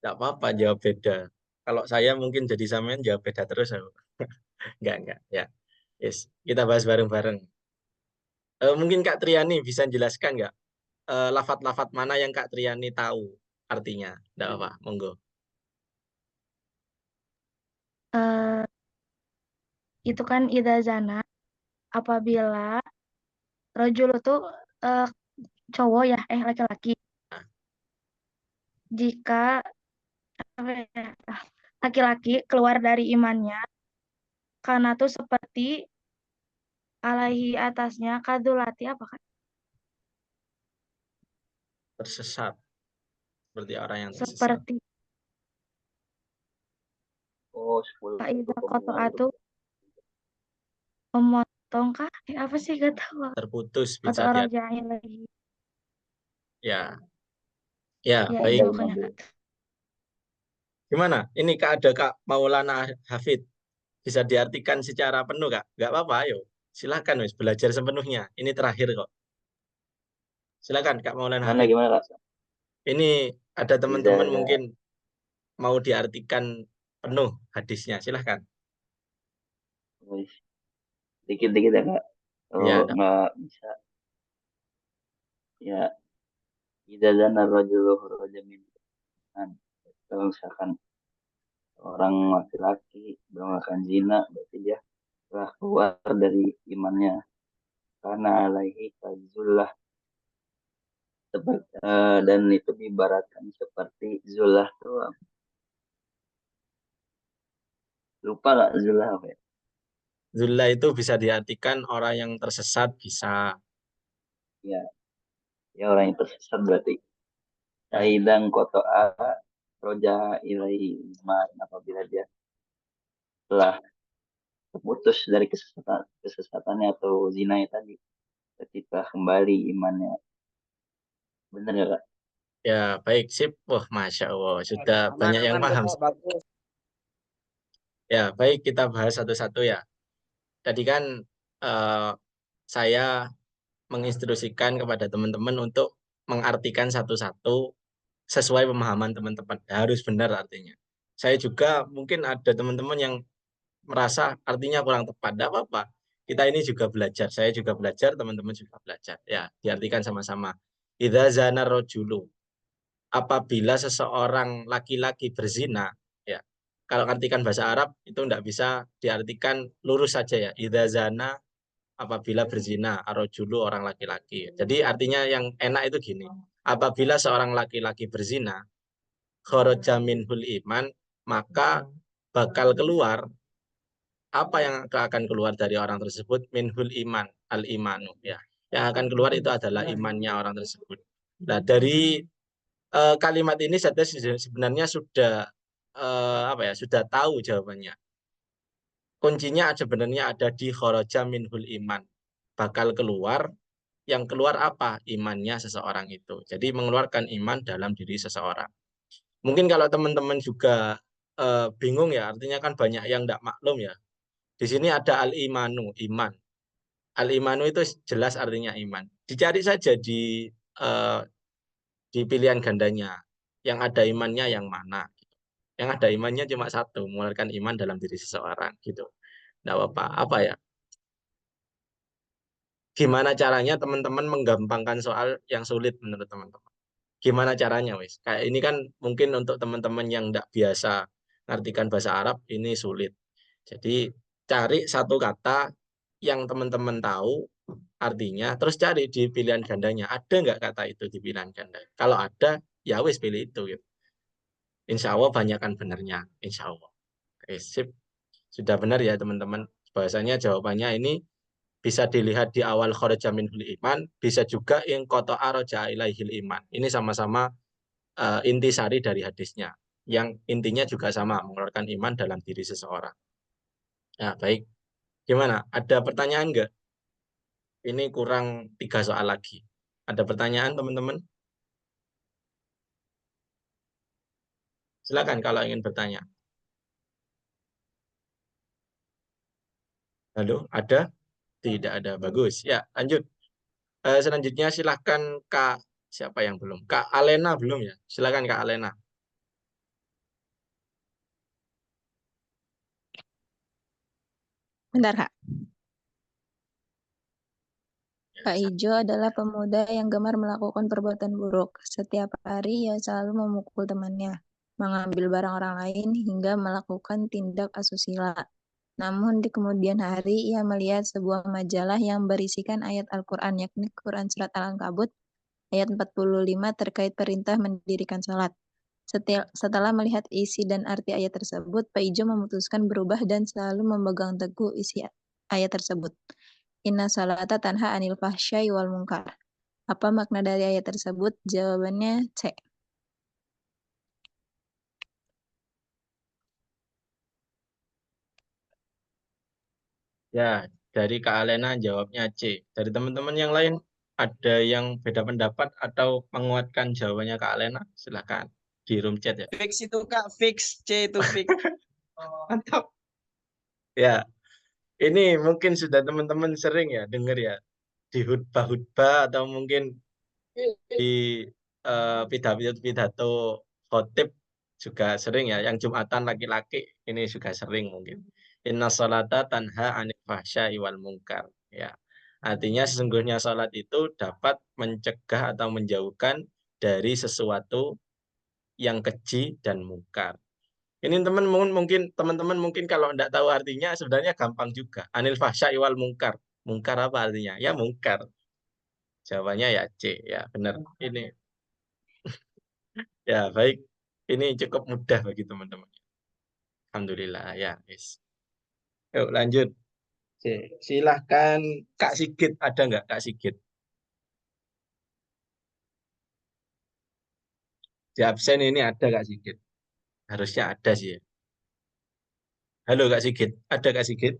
Nggak apa-apa, jawab beda. Kalau saya mungkin jadi sampean jawab beda terus. Aku. Enggak. Ya, yes. Kita bahas bareng-bareng. Mungkin Kak Triani bisa jelaskan nggak? Lafat-lafat mana yang Kak Triani tahu artinya? Nggak apa, monggo. Eh, itu kan idza zana, apabila rojul itu eh, cowok ya, laki-laki. Nah, Jika apa ya, laki-laki keluar dari imannya, karena tuh seperti alaihi atasnya kadulati apa kan? tersesat. Seperti orang yang tersesat. Seperti Oh, 10 Faiza pembunuh. qata'atu memotong kah? Apa sih gak tahu. Terputus Atau bisa orang diartikan. jahil lagi. Ya, Ya baik. itu pokoknya Kak. Gimana? Ini Kak ada Kak Maulana Hafid. Bisa diartikan secara penuh Kak? Nggak apa-apa, ayo. Silakan wis belajar sepenuhnya. Ini terakhir kok. Silakan Kak Maulana Gimana Hafid. gimana Kak? Ini ada teman-teman Iza mungkin mau diartikan penuh hadisnya. Silakan. dikit-dikit ya Kak. Kalau Ya, nggak bisa ya idza zana rajulu kharaja min iman. Kalau misalkan orang laki-laki melakukan zina berarti dia telah keluar dari imannya karena alaihi fazullah dan itu diibaratkan seperti zullah tuh lupa nggak zullah apa ya? Zullah itu bisa diartikan orang yang tersesat bisa. Ya, ya orang yang tersesat berarti. Aidang kotoa roja ilaihi iman apabila dia telah terputus dari kesesatannya atau zina tadi ketika kembali imannya. Benar ya Kak? Ya, baik, sip. Wah, Masya Allah. Sudah banyak yang paham. Ya, baik, kita bahas satu-satu ya. Tadi kan eh, saya menginstruksikan kepada teman-teman untuk mengartikan satu-satu sesuai pemahaman teman-teman. Harus benar artinya. Saya juga mungkin ada teman-teman yang merasa artinya kurang tepat. Tidak apa-apa. Kita ini juga belajar. Saya juga belajar, teman-teman juga belajar. Ya, diartikan sama-sama. Idza zana rojulu. Apabila seseorang laki-laki berzina, ya. Kalau artikan bahasa Arab itu tidak bisa diartikan lurus saja ya. Idza zana apabila berzina, arojulu orang laki-laki. Jadi artinya yang enak itu gini. Apabila seorang laki-laki berzina, kharaja minhul iman, maka bakal keluar apa yang akan keluar dari orang tersebut minhul iman, al imanu ya. Yang akan keluar itu adalah imannya orang tersebut. Nah, dari kalimat ini saya sebenarnya sudah sudah tahu jawabannya. Kuncinya sebenarnya ada di kharaja minhul iman. Bakal keluar, yang keluar apa? Imannya seseorang itu. Jadi mengeluarkan iman dalam diri seseorang. Mungkin kalau teman-teman juga bingung ya, artinya kan banyak yang tidak maklum ya. Di sini ada al-imanu, iman. Al-imanu itu jelas artinya iman. Dicari saja eh, di pilihan gandanya. Yang ada imannya yang mana. Yang ada imannya cuma satu, mengeluarkan iman dalam diri seseorang gitu. Tidak apa-apa. Apa ya? Gimana caranya teman-teman menggampangkan soal yang sulit menurut teman-teman? Gimana caranya, wis? Kayak ini kan mungkin untuk teman-teman yang tidak biasa ngartikan bahasa Arab, ini sulit. Jadi cari satu kata yang teman-teman tahu artinya, terus cari di pilihan gandanya. Ada nggak kata itu di pilihan ganda? Kalau ada, ya wis pilih itu. Gitu. Insya Allah banyakkan benernya. Insya Allah. Oke, sip. Sudah benar ya teman-teman. Bahasanya jawabannya ini bisa dilihat di awal kharaja minhul iman, bisa juga in qata'a raja'a ilaihil iman. Ini sama-sama intisari dari hadisnya. Yang intinya juga sama, mengeluarkan iman dalam diri seseorang. Ya, baik. Gimana? Ada pertanyaan nggak? Ini kurang 3 soal lagi. Ada pertanyaan teman-teman? Silakan kalau ingin bertanya. Halo, ada? Tidak ada. Bagus. Ya, lanjut. Selanjutnya silahkan Kak, siapa yang belum? Kak Alena belum ya? Silakan Kak Alena. Bentar, Kak. Kak Ijo adalah pemuda yang gemar melakukan perbuatan buruk. Setiap hari ia selalu memukul temannya, mengambil barang orang lain, hingga melakukan tindak asusila. Namun di kemudian hari ia melihat sebuah majalah yang berisikan ayat Al-Quran, yakni Quran Surat Al-Ankabut ayat 45 terkait perintah mendirikan salat. Setelah melihat isi dan arti ayat tersebut, Pak Ijo memutuskan berubah dan selalu memegang teguh isi ayat tersebut. Inna salata tanha anil fahsyai wal munkar. Apa makna dari ayat tersebut? Jawabannya C. Ya, dari Kak Alena jawabnya C. Dari teman-teman yang lain, ada yang beda pendapat atau menguatkan jawabannya Kak Alena? Silakan di room chat ya. Fix itu Kak, fix. C itu fix. Mantap. Ya, ini mungkin sudah teman-teman sering ya dengar ya di khutbah-khutbah atau mungkin di pidato-pidato khotib juga sering ya. Yang Jumatan laki-laki ini juga sering mungkin. Inna sholata tanha anil fahsya'i wal munkar. Ya, artinya sesungguhnya sholat itu dapat mencegah atau menjauhkan dari sesuatu yang keji dan mungkar. Ini teman-teman mungkin kalau tidak tahu artinya sebenarnya gampang juga. Anil fahsya'i wal munkar. Mungkar apa artinya? Ya mungkar. Jawabannya ya C, ya benar. Ini ya baik. Ini cukup mudah bagi teman-teman. Alhamdulillah ya, guys. Yuk lanjut. C. Silahkan Kak Sigit, ada nggak Kak Sigit? Di absen ini ada Kak Sigit. Harusnya ada sih ya. Halo Kak Sigit, ada Kak Sigit?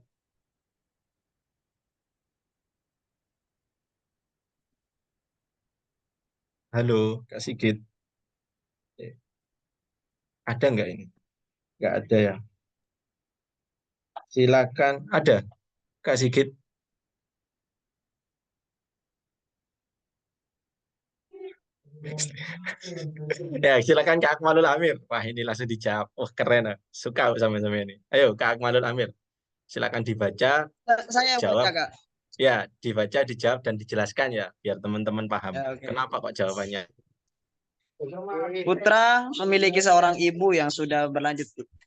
Halo Kak Sigit. Ada nggak ini? Nggak ada ya. Silakan, ada Kak Sigit. Ya, silakan Kak Akmalul Amir. Wah, ini langsung dijawab. Wah, keren. Suka sama ini. Ayo, Kak Akmalul Amir. Silakan dibaca, Saya yang baca jawab. Kak. Ya, dibaca, dijawab, dan dijelaskan ya, biar teman-teman paham. Ya, oke. Kenapa kok jawabannya? Putra memiliki seorang ibu yang sudah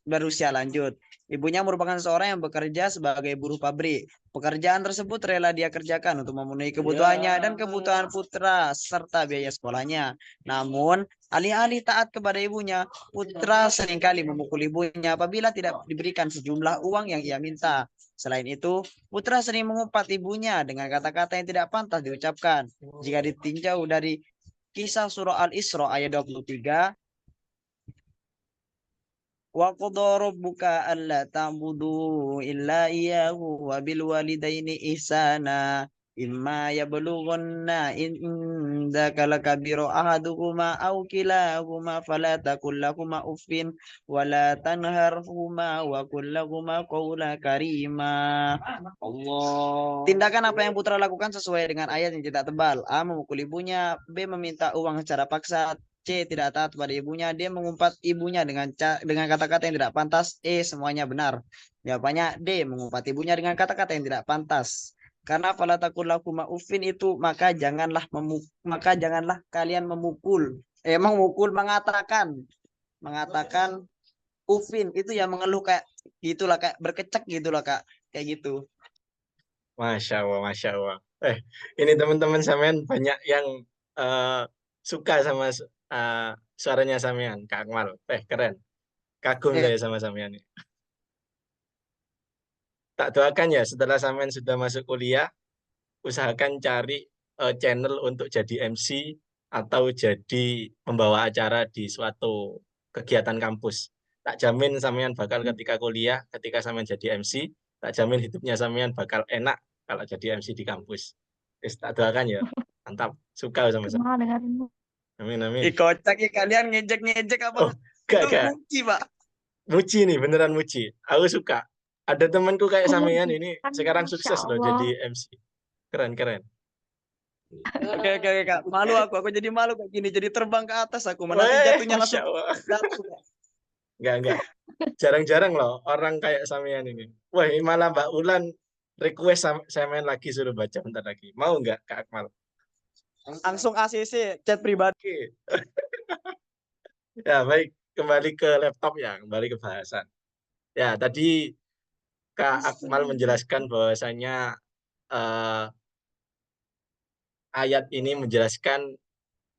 berusia lanjut. Ibunya merupakan seorang yang bekerja sebagai buruh pabrik. Pekerjaan tersebut rela dia kerjakan untuk memenuhi kebutuhannya dan kebutuhan putra serta biaya sekolahnya. Namun, alih-alih taat kepada ibunya, putra seringkali memukul ibunya apabila tidak diberikan sejumlah uang yang ia minta. Selain itu, putra sering mengumpat ibunya dengan kata-kata yang tidak pantas diucapkan. Jika ditinjau dari Kisah surah Al-Isra ayat 23. Wa qadha rabbuka alla ta'budu illa iyyahu wa bil walidaini ihsana imma yablughanna indaka lakabiru ahaduhuma aw kilahuma fala takul lahuma uffin wa la tanharhuma wa qul lahuma qawlan karima. Allah. Tindakan apa yang putra lakukan sesuai dengan ayat yang tidak tebal. A. Memukul ibunya. B. Meminta uang secara paksa. C. Tidak taat pada ibunya. D. Mengumpat ibunya dengan kata-kata yang tidak pantas. E. Semuanya benar. Jawabannya D. Mengumpat ibunya dengan kata-kata yang tidak pantas. Karena fala takul lahuma uffin itu maka janganlah kalian memukul. Mengatakan uffin itu ya mengeluh kayak gitulah, kayak berkecek gitulah Kak. Kayak gitu. Masya Allah, Masya Allah. Ini teman-teman sampean banyak yang suka sama suaranya sampean, Kak Akmal. Keren. Kagum saya sama sampean. Tak doakan ya, setelah sampean sudah masuk kuliah, usahakan cari channel untuk jadi MC atau jadi pembawa acara di suatu kegiatan kampus. Tak jamin sampean bakal ketika kuliah, ketika sampean jadi MC, tak jamin hidupnya sampean bakal enak kalau jadi MC di kampus. Tak doakan ya. Mantap, suka sama saya. Cuma dengerin. Amin, amin. Kocak ya kalian ngejek-ngejek apa? Oh, gak. Muci, Pak. Muci nih, beneran muci. Aku suka. Ada temanku kayak sampean ini sekarang sukses loh jadi MC. Keren. Oke, Kak. Malu aku jadi malu kayak gini. Jadi terbang ke atas aku. Nanti jatuhnya langsung. Enggak. Jarang-jarang loh orang kayak sampean ini. Wah, malah Mbak Ulan request saya main lagi, suruh baca bentar lagi. Mau nggak Kak Akmal? Langsung ACC, chat pribadi. Ya, baik. Kembali ke laptop ya, kembali ke bahasan. Ya, tadi Kak Akmal menjelaskan bahwasanya ayat ini menjelaskan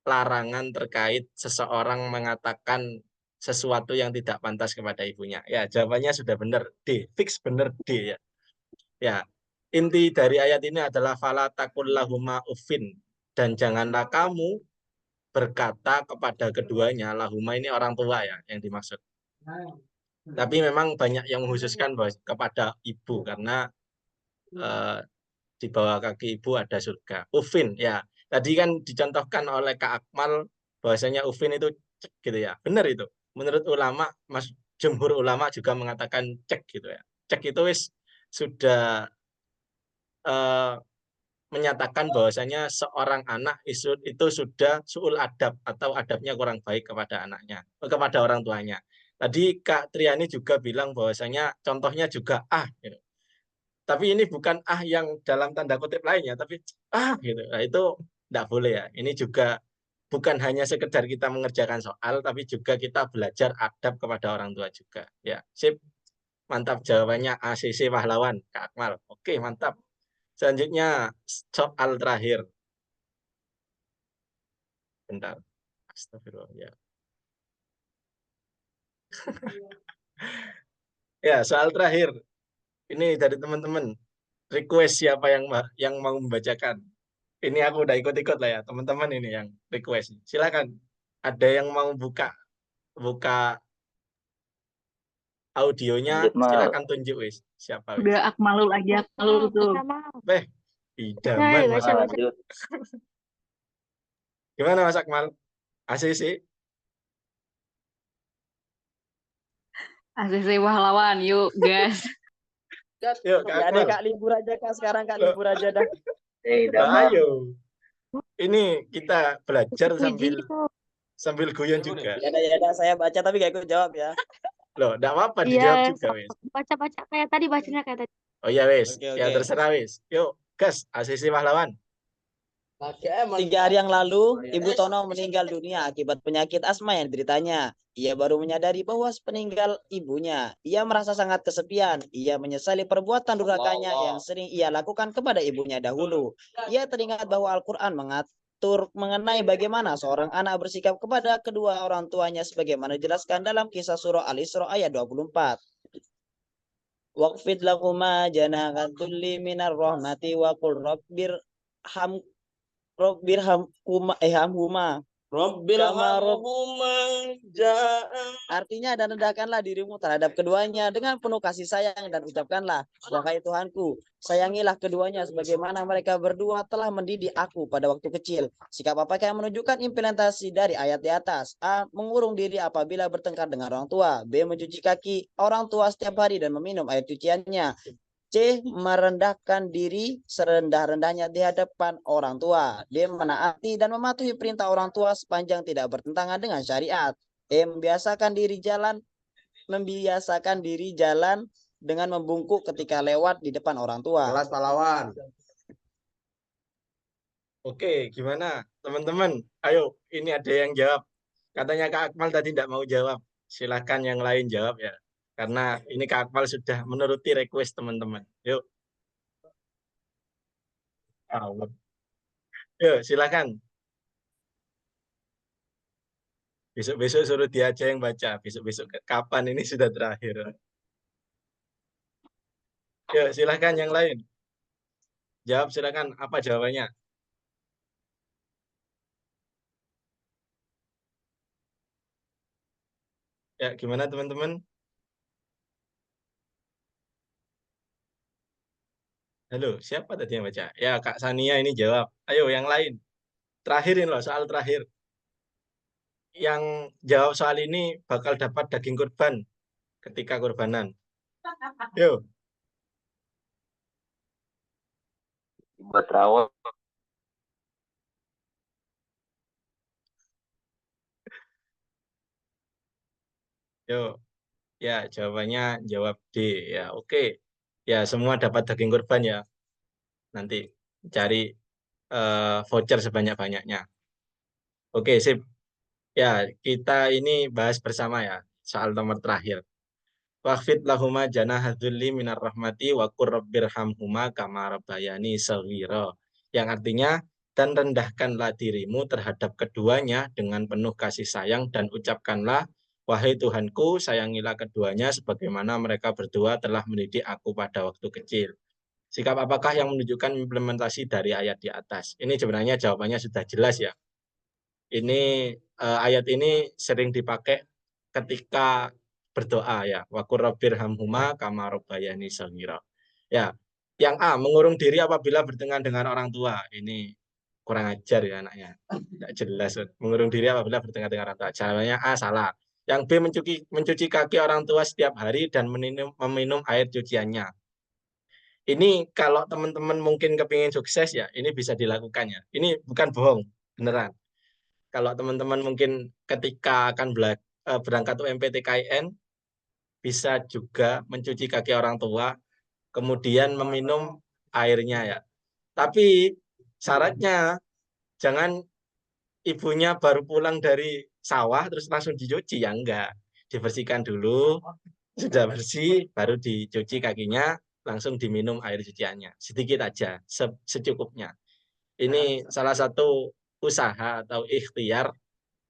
larangan terkait seseorang mengatakan sesuatu yang tidak pantas kepada ibunya. Ya, jawabannya sudah benar. D, fix benar D ya. Ya, inti dari ayat ini adalah fala takul lahuma uffin. dan janganlah kamu berkata kepada keduanya, lahuma ini orang tua ya yang dimaksud. Tapi memang banyak yang mengkhususkan bahwa kepada ibu karena di bawah kaki ibu ada surga. Ufin ya. Tadi kan dicontohkan oleh Kak Akmal bahwasanya Ufin itu cek gitu ya. Benar itu. Menurut ulama, jumhur ulama juga mengatakan cek gitu ya. Cek itu sudah menyatakan bahwasanya seorang anak itu sudah suul adab atau adabnya kurang baik kepada anaknya, kepada orang tuanya. Tadi Kak Triani juga bilang bahwasanya contohnya juga gitu. Tapi ini bukan yang dalam tanda kutip lainnya, tapi gitu. Nah, itu tidak boleh ya. Ini juga bukan hanya sekedar kita mengerjakan soal, tapi juga kita belajar adab kepada orang tua juga. Ya, sip. Mantap jawabannya ACC Pahlawan, Kak Akmal. Oke, mantap. Selanjutnya soal terakhir. Bentar. Astagfirullah ya. Ya, soal terakhir. Ini dari teman-teman. Request siapa yang mau membacakan? Ini aku udah ikut-ikut lah ya, teman-teman ini yang request. Silakan. Ada yang mau buka audionya, Lanjut, Mal. silakan tunjuk wis. Siapa wis? Udah Akmalul aja, Akmalul tuh. Idaman Mas. Lanjut. Gimana Mas Akmal? ACC? ACC Pahlawan, yuk gas. Yuk, Kak Nggak ada Akmal. Kak, libur aja Kak sekarang Kak, libur aja dah. Ayo. Ini kita belajar sambil guyon juga. Ya, saya baca tapi gak ikut jawab ya. Loh, enggak apa-apa dijawab juga wis. Baca-baca kayak tadi, bacanya kayak tadi. Oh iya wis, Oke. ya terserah wis. Yuk, gas ACC Pahlawan. 3 hari yang lalu, Ibu Tono meninggal dunia akibat penyakit asma yang dideritanya. Ia baru menyadari bahwa sepeninggal ibunya, ia merasa sangat kesepian. Ia menyesali perbuatan durhakanya yang sering ia lakukan kepada ibunya dahulu. Ia teringat bahwa Al-Quran mengatur mengenai bagaimana seorang anak bersikap kepada kedua orang tuanya sebagaimana dijelaskan dalam kisah surah Al-Isra ayat 24. Waqfid lakuma janaha dzulli minar rahmati wa qul Artinya, dan rendahkanlah dirimu terhadap keduanya dengan penuh kasih sayang dan ucapkanlah, wahai Tuhanku, sayangilah keduanya sebagaimana mereka berdua telah mendidik aku pada waktu kecil. Sikap apakah yang menunjukkan implementasi dari ayat di atas? A. Mengurung diri apabila bertengkar dengan orang tua. B. Mencuci kaki orang tua setiap hari dan meminum air cuciannya. C. Merendahkan diri serendah-rendahnya di hadapan orang tua. D. Menaati dan mematuhi perintah orang tua sepanjang tidak bertentangan dengan syariat. E. Membiasakan diri jalan dengan membungkuk ketika lewat di depan orang tua. Kelas pahlawan. Oke, gimana teman-teman? Ayo, ini ada yang jawab. Katanya Kak Akmal tadi tidak mau jawab. Silakan yang lain jawab ya. Karena ini Kak Akmal sudah menuruti request teman-teman. Yuk. Yuk, silakan. Besok-besok suruh dia aja yang baca. Besok-besok kapan ini sudah terakhir. Yuk, silakan yang lain. Jawab silakan. Apa jawabannya? Ya, gimana teman-teman? Halo, siapa tadi yang baca? Ya, Kak Sania ini jawab. Ayo, yang lain. Terakhirin loh, soal terakhir. Yang jawab soal ini bakal dapat daging kurban ketika kurbanan. Yuk. Buat rawat. Yuk. Ya, jawabannya jawab D. Ya, oke. Ya, semua dapat daging kurban ya. Nanti cari voucher sebanyak-banyaknya. Oke, sip. Ya, kita ini bahas bersama ya, soal nomor terakhir. Waqfid lahuma janaha dzulli minar rahmati wa qur rabbirhamhuma kama rabbayani shaghira. Yang artinya, dan rendahkanlah dirimu terhadap keduanya dengan penuh kasih sayang dan ucapkanlah, wahai Tuhanku, sayangilah keduanya sebagaimana mereka berdua telah mendidik aku pada waktu kecil. Sikap apakah yang menunjukkan implementasi dari ayat di atas? Ini sebenarnya jawabannya sudah jelas ya. Ini ayat ini sering dipakai ketika berdoa ya. Wa qur rabbirhamhuma kama rabbayani shaghira. Ya, yang A, mengurung diri apabila bertengkar dengan orang tua. Ini kurang ajar ya anaknya. Tidak jelas. Mengurung diri apabila bertengkar dengan orang tua. Jawabannya A, salah. Yang B, mencuci kaki orang tua setiap hari dan meminum air cuciannya. Ini kalau teman-teman mungkin kepingin sukses ya, ini bisa dilakukan ya. Ini bukan bohong, beneran. Kalau teman-teman mungkin ketika akan berangkat UMPTKIN, bisa juga mencuci kaki orang tua, kemudian meminum airnya ya. Tapi syaratnya jangan ibunya baru pulang dari sawah terus langsung dicuci ya, enggak. Dibersihkan dulu, sudah bersih baru dicuci kakinya, langsung diminum air cuciannya. Sedikit aja, secukupnya. Ini salah satu usaha atau ikhtiar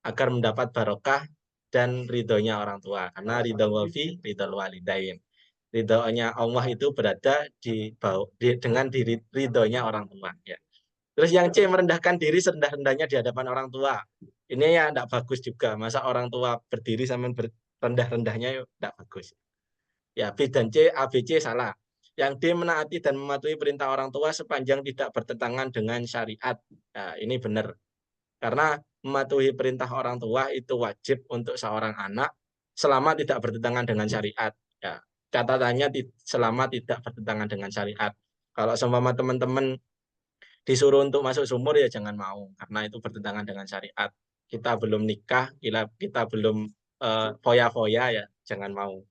agar mendapat barokah dan ridhonya orang tua. Karena ridho wafi, ridho walidain. Ridhonya Allah itu berada dengan ridhonya orang tua. Ya. Terus yang C, merendahkan diri serendah-rendahnya di hadapan orang tua. Ini ya tidak bagus juga. Masa orang tua berdiri sama rendah-rendahnya tidak bagus. Ya, B dan C, A, B, C salah. Yang D, menaati dan mematuhi perintah orang tua sepanjang tidak bertentangan dengan syariat. Nah, ini benar. Karena mematuhi perintah orang tua itu wajib untuk seorang anak selama tidak bertentangan dengan syariat. Ya, catatannya selama tidak bertentangan dengan syariat. Kalau seumpama teman-teman disuruh untuk masuk sumur ya jangan mau, karena itu bertentangan dengan syariat. Kita belum nikah, kita belum foya-foya ya jangan mau.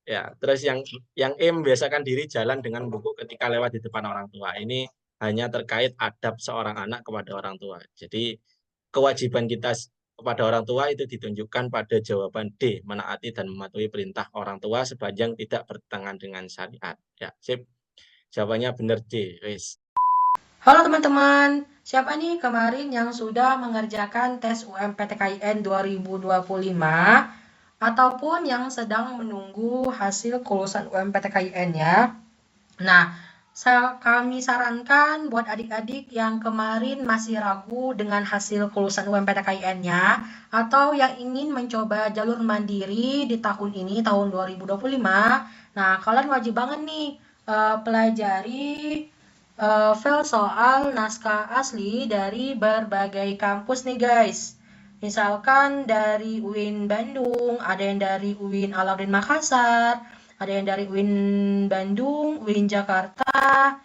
Ya, terus yang E, membiasakan diri jalan dengan buku ketika lewat di depan orang tua. Ini hanya terkait adab seorang anak kepada orang tua. Jadi kewajiban kita kepada orang tua itu ditunjukkan pada jawaban D, menaati dan mematuhi perintah orang tua sepanjang tidak bertentangan dengan syariat. Ya, sip. Jawabannya benar D. Wis. Halo teman-teman, siapa nih kemarin yang sudah mengerjakan tes UMPTKIN 2025 ataupun yang sedang menunggu hasil kelulusan UMPTKIN ya? Nah, kami sarankan buat adik-adik yang kemarin masih ragu dengan hasil kelulusan UMPTKIN-nya atau yang ingin mencoba jalur mandiri di tahun ini, tahun 2025. Nah, kalian wajib banget nih pelajari file soal naskah asli dari berbagai kampus nih guys. Misalkan dari UIN Bandung, ada yang dari UIN Alauddin Makassar, ada yang dari UIN Bandung, UIN Jakarta,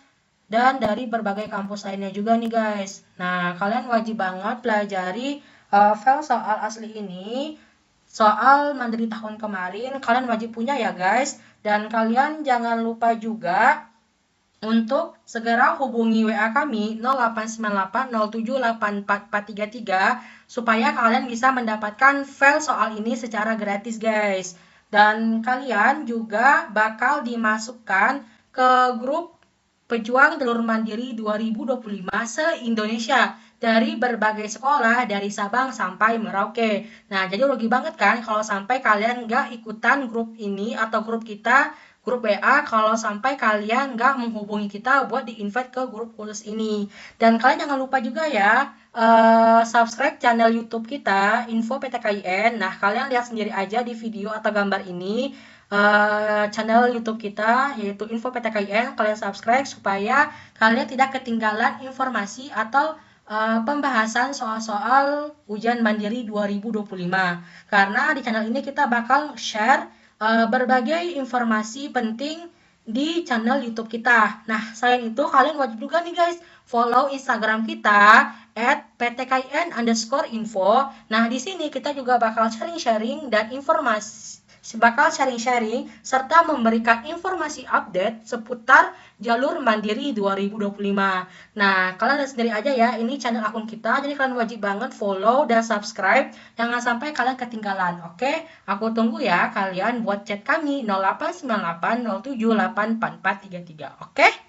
dan dari berbagai kampus lainnya juga nih guys. Nah, kalian wajib banget pelajari file soal asli ini, soal mandiri tahun kemarin, kalian wajib punya ya guys. Dan kalian jangan lupa juga untuk segera hubungi WA kami 089807844433 supaya kalian bisa mendapatkan file soal ini secara gratis guys. Dan kalian juga bakal dimasukkan ke grup Pejuang Jalur Mandiri 2025 se-Indonesia dari berbagai sekolah dari Sabang sampai Merauke. Nah, jadi rugi banget kan kalau sampai kalian nggak ikutan grup ini atau grup kita, grup WA, kalau sampai kalian nggak menghubungi kita buat di-invite ke grup khusus ini. Dan kalian jangan lupa juga ya, subscribe channel YouTube kita, Info PTKIN. Nah, kalian lihat sendiri aja di video atau gambar ini, channel YouTube kita, yaitu Info PTKIN. Kalian subscribe supaya kalian tidak ketinggalan informasi atau pembahasan soal-soal ujian mandiri 2025. Karena di channel ini kita bakal share berbagai informasi penting di channel YouTube kita. Nah, selain itu kalian wajib juga nih guys follow Instagram kita @ptkin_info. Nah, di sini kita juga bakal sharing-sharing dan serta memberikan informasi update seputar jalur mandiri 2025. Nah, kalian lihat sendiri aja ya, ini channel akun kita, jadi kalian wajib banget follow dan subscribe, jangan sampai kalian ketinggalan, oke? Aku tunggu ya kalian buat chat kami 089807844433, oke?